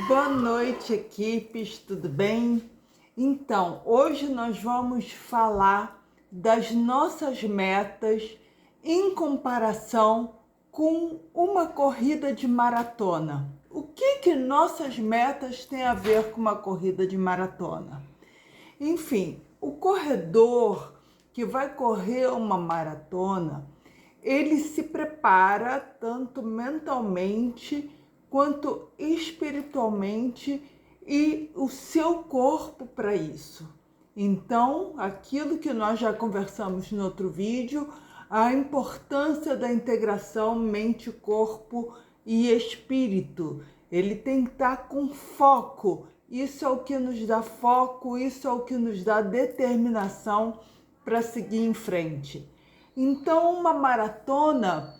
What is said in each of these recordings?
Boa noite, equipes, tudo bem? Então, hoje nós vamos falar das nossas metas em comparação com uma corrida de maratona. O que nossas metas têm a ver com uma corrida de maratona? Enfim, o corredor que vai correr uma maratona, ele se prepara tanto mentalmente quanto espiritualmente e o seu corpo para isso. Então, aquilo que nós já conversamos no outro vídeo, a importância da integração mente, corpo e espírito. Ele tem que estar com foco. Isso é o que nos dá foco, isso é o que nos dá determinação para seguir em frente. Então, uma maratona,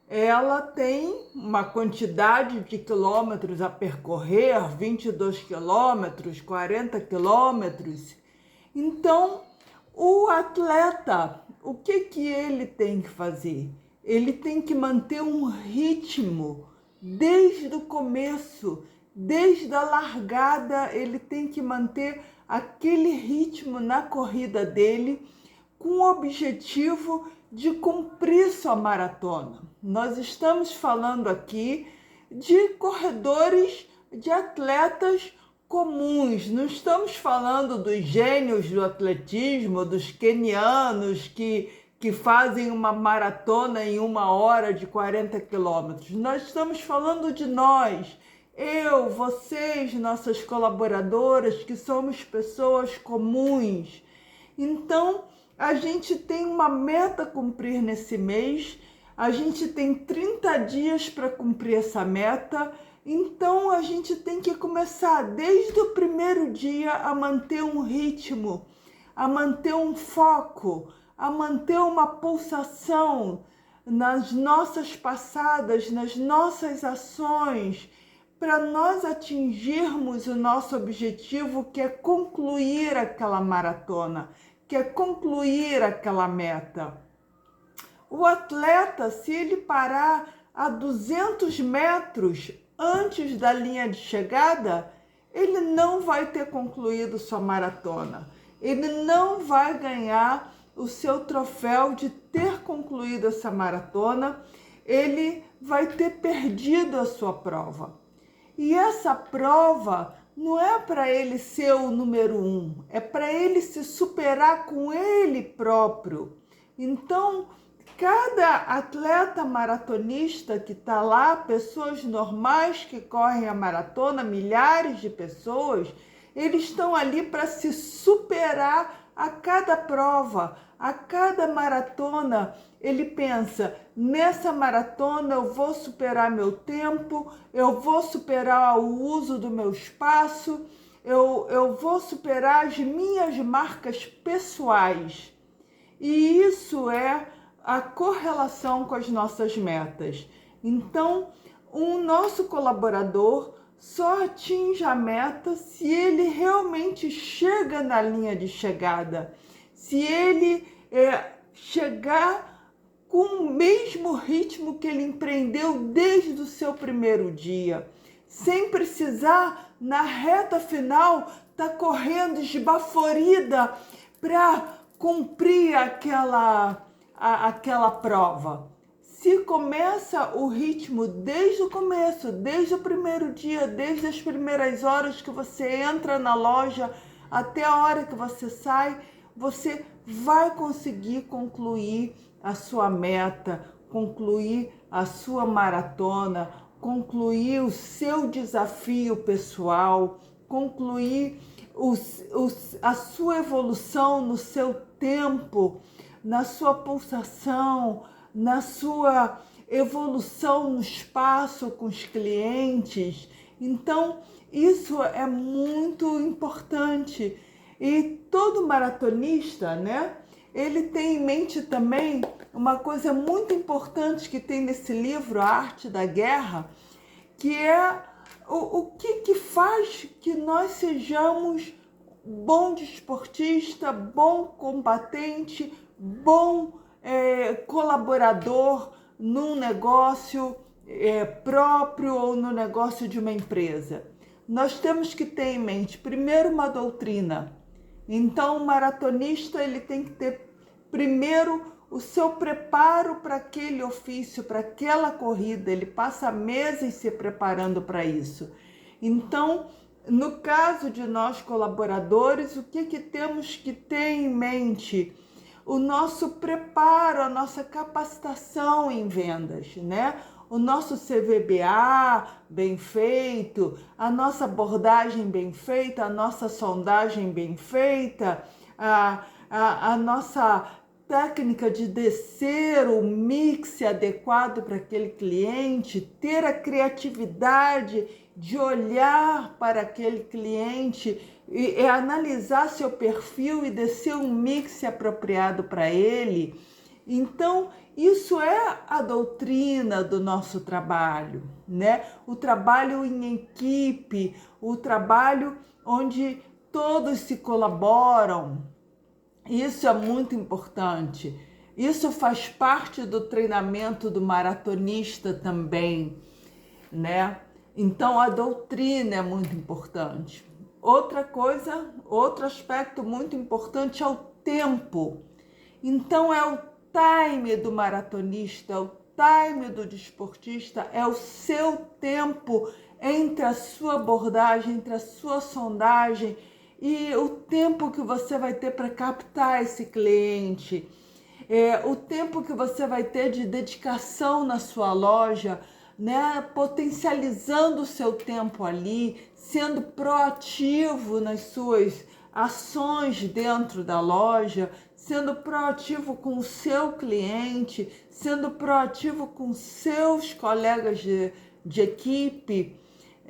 ela tem uma quantidade de quilômetros a percorrer, 22 quilômetros, 40 quilômetros. Então, o atleta, o que ele tem que fazer? Ele tem que manter um ritmo desde o começo, desde a largada, ele tem que manter aquele ritmo na corrida dele com o objetivo de cumprir sua maratona. Nós estamos falando aqui de corredores, de atletas comuns, não estamos falando dos gênios do atletismo, dos quenianos que fazem uma maratona em 1 hora de 40 quilômetros. Nós estamos falando de nós, eu, vocês, nossas colaboradoras, que somos pessoas comuns. Então, a gente tem uma meta a cumprir nesse mês, a gente tem 30 dias para cumprir essa meta, então a gente tem que começar desde o primeiro dia a manter um ritmo, a manter um foco, a manter uma pulsação nas nossas passadas, nas nossas ações, para nós atingirmos o nosso objetivo, que é concluir aquela maratona, que é concluir aquela meta. O atleta, se ele parar a 200 metros antes da linha de chegada, ele não vai ter concluído sua maratona. Ele não vai ganhar o seu troféu de ter concluído essa maratona. Ele vai ter perdido a sua prova. E essa prova não é para ele ser o número 1, é para ele se superar com ele próprio. Então, cada atleta maratonista que está lá, pessoas normais que correm a maratona, milhares de pessoas, eles estão ali para se superar a cada prova, a cada maratona. Ele pensa, nessa maratona eu vou superar meu tempo, eu vou superar o uso do meu espaço, eu vou superar as minhas marcas pessoais. E isso é a correlação com as nossas metas. Então, o nosso colaborador só atinge a meta se ele realmente chega na linha de chegada, se ele chegar com o mesmo ritmo que ele empreendeu desde o seu primeiro dia, sem precisar, na reta final, estar correndo esbaforida para cumprir aquela prova. Se começa o ritmo desde o começo, desde o primeiro dia, desde as primeiras horas que você entra na loja até a hora que você sai, você vai conseguir concluir a sua meta, concluir a sua maratona, concluir o seu desafio pessoal, concluir a sua evolução no seu tempo, na sua pulsação, na sua evolução no espaço com os clientes. Então, isso é muito importante. E todo maratonista, né, ele tem em mente também uma coisa muito importante que tem nesse livro, A Arte da Guerra, que é o que faz que nós sejamos bom desportista, bom combatente, bom colaborador num negócio próprio ou no negócio de uma empresa. nós temos que ter em mente, primeiro, uma doutrina. Então, o maratonista ele tem que ter, primeiro, o seu preparo para aquele ofício, para aquela corrida. Ele passa meses se preparando para isso. Então, no caso de nós colaboradores, o que temos que ter em mente? O nosso preparo, a nossa capacitação em vendas, né? O nosso CVBA bem feito, a nossa abordagem bem feita, a nossa sondagem bem feita, a nossa técnica de descer o mix adequado para aquele cliente, ter a criatividade de olhar para aquele cliente e analisar seu perfil e descer um mix apropriado para ele. Então, isso é a doutrina do nosso trabalho, né? O trabalho em equipe, o trabalho onde todos se colaboram. Isso é muito importante. Isso faz parte do treinamento do maratonista também, né? Então, a doutrina é muito importante. Outra coisa, outro aspecto muito importante é o tempo. Então, é o time do maratonista, é o time do desportista, é o seu tempo entre a sua abordagem, entre a sua sondagem e o tempo que você vai ter para captar esse cliente, o tempo que você vai ter de dedicação na sua loja, né? Potencializando o seu tempo ali, sendo proativo nas suas ações dentro da loja, sendo proativo com o seu cliente, sendo proativo com seus colegas de equipe.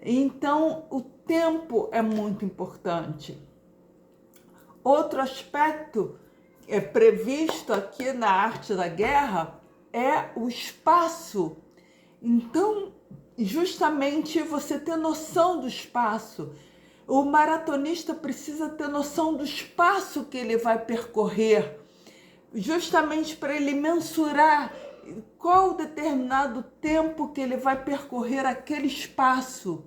Então, o tempo é muito importante. Outro aspecto previsto aqui na arte da guerra é o espaço. Então, justamente você ter noção do espaço. O maratonista precisa ter noção do espaço que ele vai percorrer, justamente para ele mensurar qual determinado tempo que ele vai percorrer aquele espaço.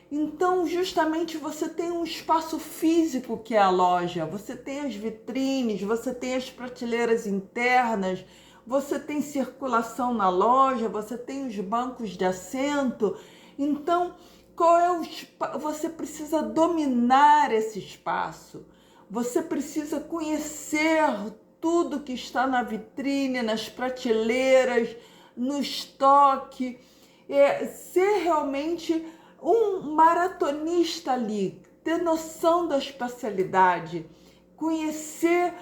Então, justamente você tem um espaço físico que é a loja, você tem as vitrines, você tem as prateleiras internas, você tem circulação na loja, você tem os bancos de assento. Então, qual é o espaço? Você precisa dominar esse espaço. Você precisa conhecer tudo que está na vitrine, nas prateleiras, no estoque. Ser realmente um maratonista ali, ter noção da espacialidade, conhecer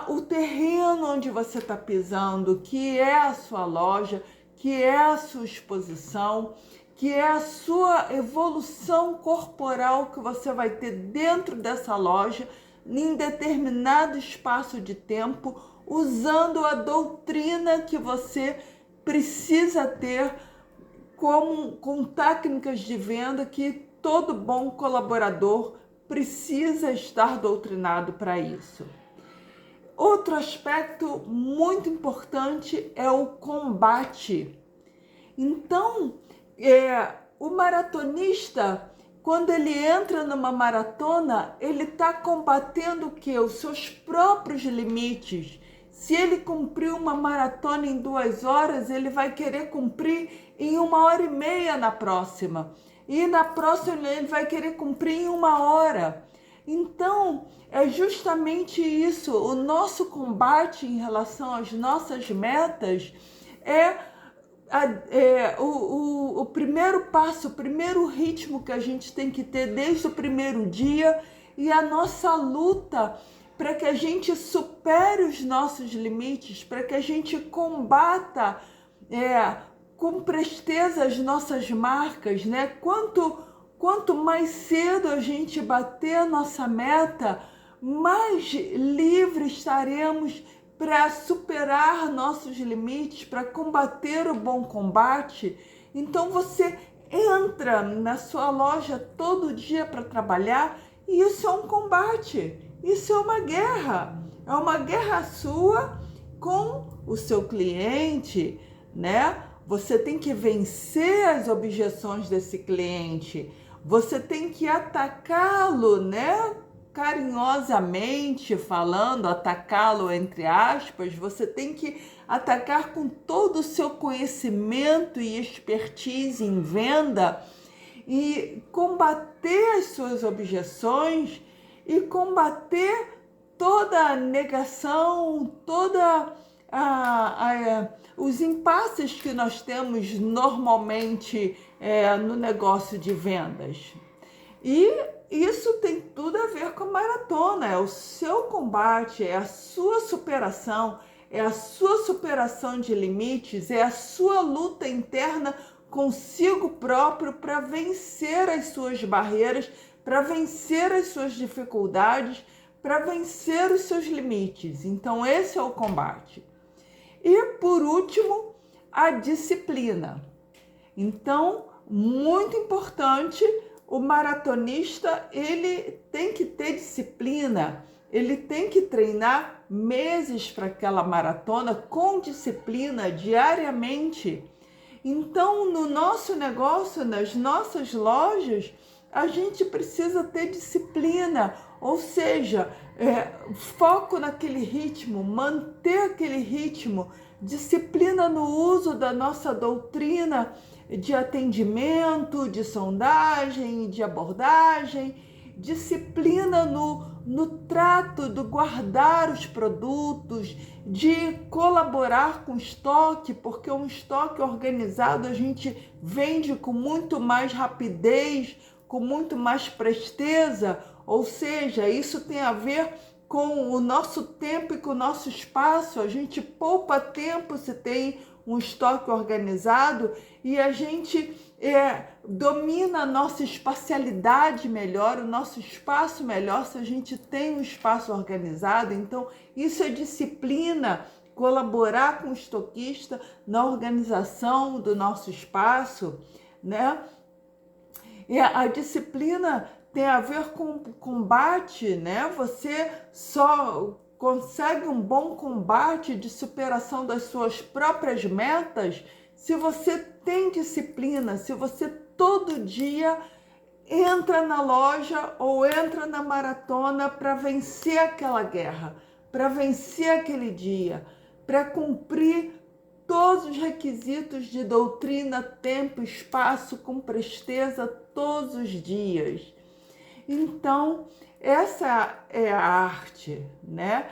o terreno onde você está pisando, que é a sua loja, que é a sua exposição, que é a sua evolução corporal que você vai ter dentro dessa loja, em determinado espaço de tempo, usando a doutrina que você precisa ter com técnicas de venda que todo bom colaborador precisa estar doutrinado para isso. Outro aspecto muito importante é o combate. Então, o maratonista, quando ele entra numa maratona, ele está combatendo o quê? Os seus próprios limites. Se ele cumpriu uma maratona em 2 horas, ele vai querer cumprir em 1h30 na próxima. E na próxima ele vai querer cumprir em 1 hora. Então, é justamente isso. O nosso combate em relação às nossas metas o primeiro passo, o primeiro ritmo que a gente tem que ter desde o primeiro dia, e a nossa luta para que a gente supere os nossos limites, para que a gente combata com presteza as nossas marcas, né? Quanto mais cedo a gente bater a nossa meta, mais livre estaremos para superar nossos limites, para combater o bom combate. Então você entra na sua loja todo dia para trabalhar, e isso é um combate, isso é uma guerra sua com o seu cliente, né? Você tem que vencer as objeções desse cliente, você tem que atacá-lo, né? Carinhosamente falando, atacá-lo entre aspas, você tem que atacar com todo o seu conhecimento e expertise em venda e combater as suas objeções e combater toda a negação, os impasses que nós temos normalmente no negócio de vendas. E isso tem tudo a ver com a maratona, é o seu combate, é a sua superação de limites, é a sua luta interna consigo próprio para vencer as suas barreiras, para vencer as suas dificuldades, para vencer os seus limites. Então esse é o combate. E por último, a disciplina. Então, muito importante, o maratonista, ele tem que ter disciplina, ele tem que treinar meses para aquela maratona com disciplina diariamente. Então, no nosso negócio, nas nossas lojas, a gente precisa ter disciplina, ou seja, foco naquele ritmo, manter aquele ritmo, disciplina no uso da nossa doutrina de atendimento, de sondagem, de abordagem, disciplina no trato do guardar os produtos, de colaborar com o estoque, porque um estoque organizado a gente vende com muito mais rapidez, com muito mais presteza, ou seja, isso tem a ver com o nosso tempo e com o nosso espaço. A gente poupa tempo se tem um estoque organizado e a gente domina a nossa espacialidade melhor, o nosso espaço melhor se a gente tem um espaço organizado. Então, isso é disciplina, colaborar com o estoquista na organização do nosso espaço, né? E a disciplina tem a ver com combate, né? Você só consegue um bom combate de superação das suas próprias metas se você tem disciplina, se você todo dia entra na loja ou entra na maratona para vencer aquela guerra, para vencer aquele dia, para cumprir todos os requisitos de doutrina, tempo, espaço, com presteza todos os dias. Então, essa é a arte, né?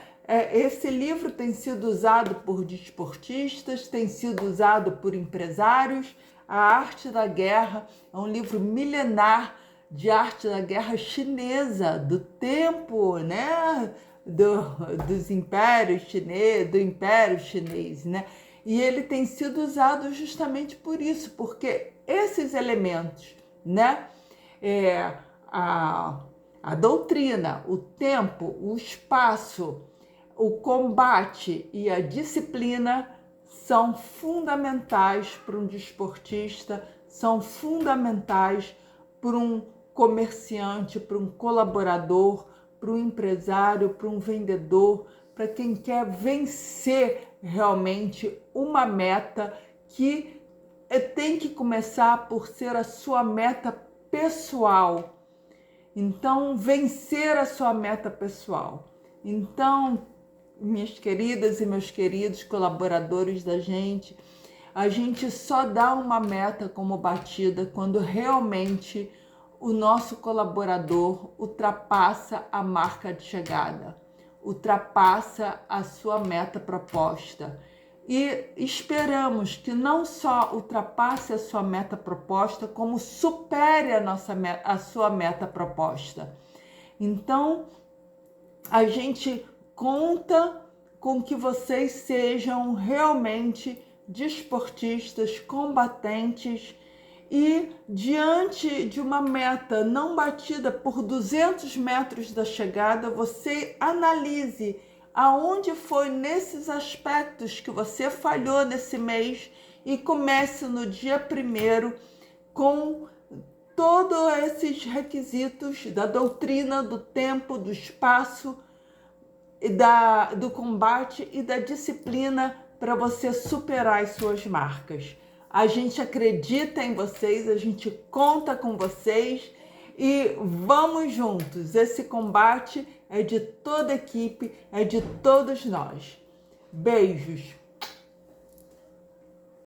Esse livro tem sido usado por desportistas, tem sido usado por empresários. A Arte da Guerra é um livro milenar de arte da guerra chinesa, do tempo, né? Dos impérios chineses, do Império Chinês, né? E ele tem sido usado justamente por isso, porque esses elementos, né? A doutrina, o tempo, o espaço, o combate e a disciplina são fundamentais para um desportista, são fundamentais para um comerciante, para um colaborador, para um empresário, para um vendedor, para quem quer vencer realmente uma meta que tem que começar por ser a sua meta pessoal. Então, vencer a sua meta pessoal. Então, minhas queridas e meus queridos colaboradores da gente, a gente só dá uma meta como batida quando realmente o nosso colaborador ultrapassa a marca de chegada, ultrapassa a sua meta proposta. E esperamos que não só ultrapasse a sua meta proposta, como supere a sua meta proposta. Então, a gente conta com que vocês sejam realmente desportistas, combatentes e diante de uma meta não batida por 200 metros da chegada, você analise aonde foi nesses aspectos que você falhou nesse mês e comece no dia 1º com todos esses requisitos da doutrina, do tempo, do espaço, do combate e da disciplina para você superar as suas marcas. A gente acredita em vocês, a gente conta com vocês e vamos juntos. Esse combate é de toda a equipe, é de todos nós. Beijos!